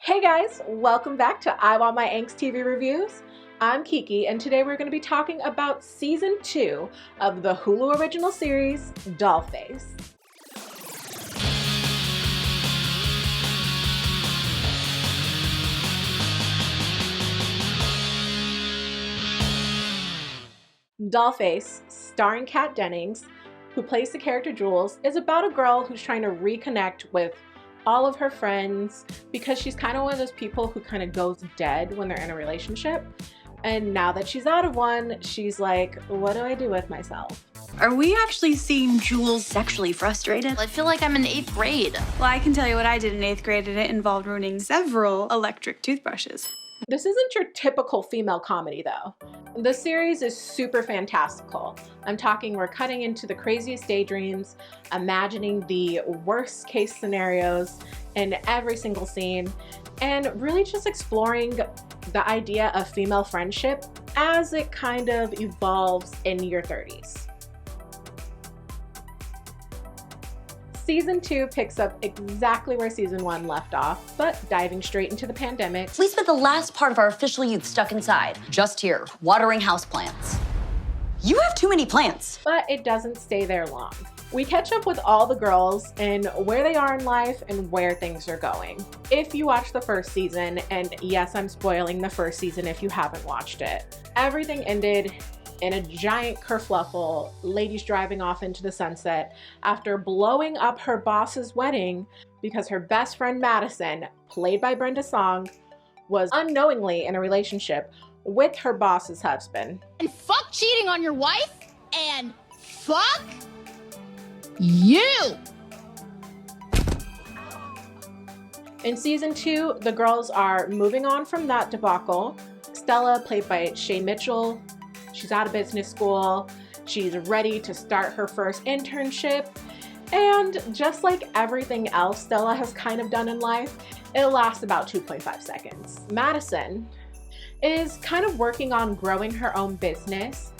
Hey guys, welcome back to I Want My Angst TV Reviews. I'm Keiki, and today we're going to be talking about Season 2 of the Hulu Original Series, Dollface. Dollface, starring Kat Dennings, who plays the character Jules, is about a girl who's trying to reconnect with all of her friends because she's kind of one of those people who kind of goes dead when they're in a relationship. And now that she's out of one, she's like, what do I do with myself? Are we actually seeing Jules sexually frustrated? I feel like I'm in 8th grade. Well, I can tell you what I did in 8th grade, and it involved ruining several electric toothbrushes. This isn't your typical female comedy, though. The series is super fantastical. I'm talking we're cutting into the craziest daydreams, imagining the worst case scenarios in every single scene, and really just exploring the idea of female friendship as it kind of evolves in your 30s. Season 2 picks up exactly where Season 1 left off, but diving straight into the pandemic. We spent the last part of our official youth stuck inside, just here, watering houseplants. You have too many plants. But it doesn't stay there long. We catch up with all the girls and where they are in life and where things are going. If you watch the first season, and yes, I'm spoiling the first season if you haven't watched it, everything ended in a giant kerfluffle, ladies driving off into the sunset after blowing up her boss's wedding because her best friend Madison, played by Brenda Song, was unknowingly in a relationship with her boss's husband. And fuck cheating on your wife, and fuck you! In Season 2, the girls are moving on from that debacle. Stella, played by Shay Mitchell, she's out of business school, she's ready to start her first internship, and just like everything else Stella has kind of done in life, it lasts about 2.5 seconds. Madison is kind of working on growing her own business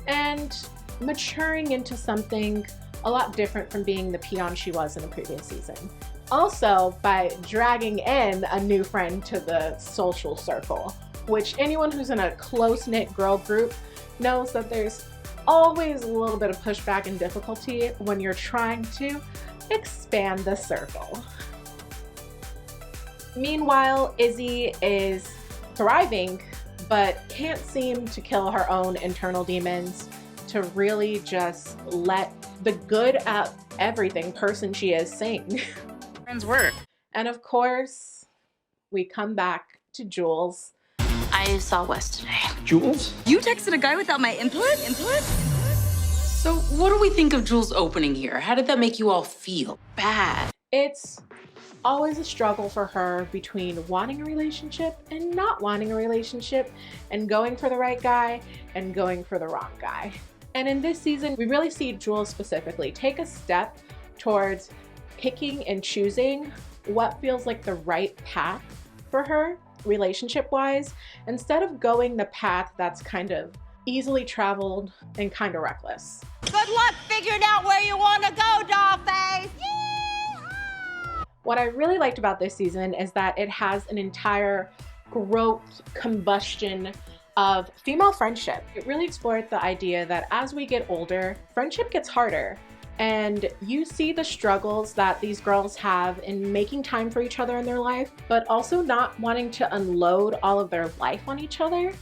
and maturing into something a lot different from being the peon she was in the previous season. Also, by dragging in a new friend to the social circle, which anyone who's in a close-knit girl group knows that there's always a little bit of pushback and difficulty when you're trying to expand the circle. Meanwhile, Izzy is thriving, but can't seem to kill her own internal demons to really just let the good at everything person she is sing. Friends work. And of course, we come back to Jules. I saw Wes today. Jules? You texted a guy without my input? So what do we think of Jules' opening here? How did that make you all feel? Bad. It's always a struggle for her between wanting a relationship and not wanting a relationship, and going for the right guy and going for the wrong guy. And in this season, we really see Jules specifically take a step towards picking and choosing what feels like the right path for her relationship-wise, instead of going the path that's kind of easily traveled and kind of reckless. Good luck figuring out where you want to go, Dollface! What I really liked about this season is that it has an entire growth combustion of female friendship. It really explored the idea that as we get older, friendship gets harder. And you see the struggles that these girls have in making time for each other in their life, but also not wanting to unload all of their life on each other,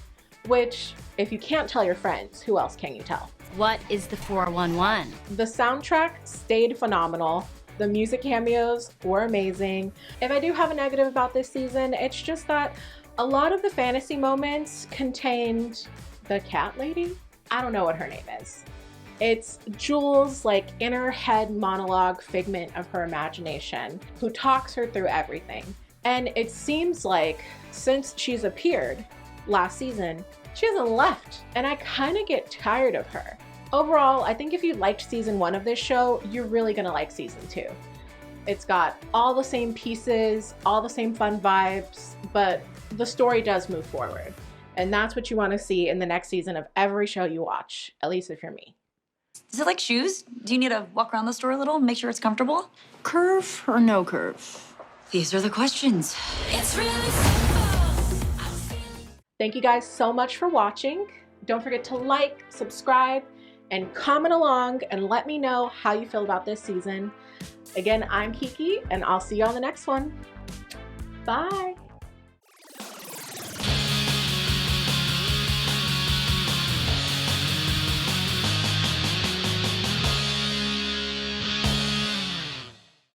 which, if you can't tell your friends, who else can you tell? What is the 411? The soundtrack stayed phenomenal. The music cameos were amazing. If I do have a negative about this season, it's just that a lot of the fantasy moments contained the cat lady. I don't know what her name is. It's Jules' like inner head monologue figment of her imagination who talks her through everything. And it seems like since she's appeared last season, she hasn't left. And I kind of get tired of her. Overall, I think if you liked Season 1 of this show, you're really gonna like Season 2. It's got all the same pieces, all the same fun vibes, but the story does move forward. And that's what you want to see in the next season of every show you watch, at least if you're me. Is it like shoes? Do you need to walk around the store a little and make sure it's comfortable? Curve or no curve? These are the questions. Thank you guys so much for watching. Don't forget to like, subscribe, and comment along and let me know how you feel about this season. Again, I'm Keiki, and I'll see you on the next one. Bye.